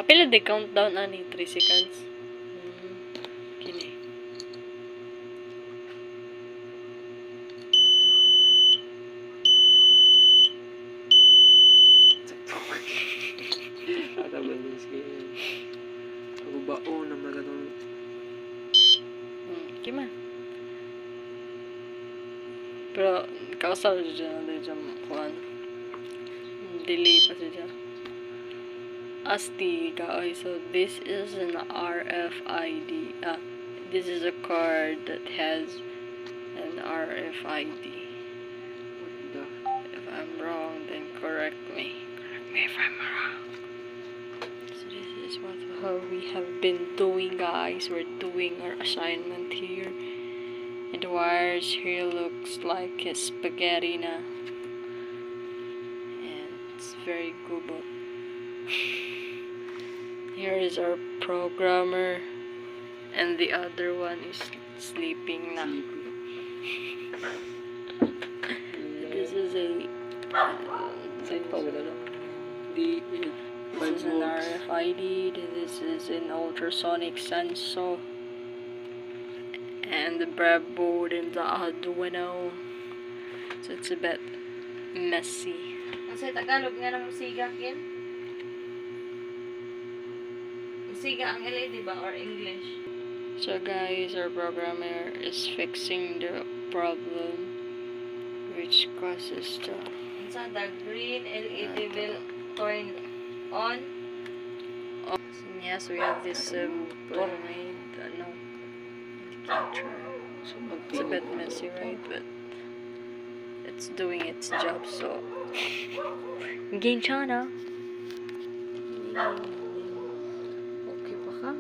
Pila di countdown ani 3 seconds. Kini. Ada banding skin. Aku bao naman katong Kima. Pero kausap dyan na dyan kuhan. Delay pa siya. Asti guys, so this is an RFID. This is a card that has an RFID. If I'm wrong, then correct me. Correct me if I'm wrong. So this is what we have been doing, guys. We're doing our assignment here. And the wires here looks like a spaghetti na. And it's very good. Here is our programmer. And the other one is sleeping na. This is a this is an RFID. This is an ultrasonic sensor. And the breadboard and the Arduino. So it's a bit messy. Sa Tagalog nga ng musiga, Kim? Musiga ang LED ba or English? So guys, our programmer is fixing the problem which causes the Sa the green LED will turn on. So yes, we have this automated indicator. So it's a bit messy, right? But it's doing its job. So gain China. Okay pa ka?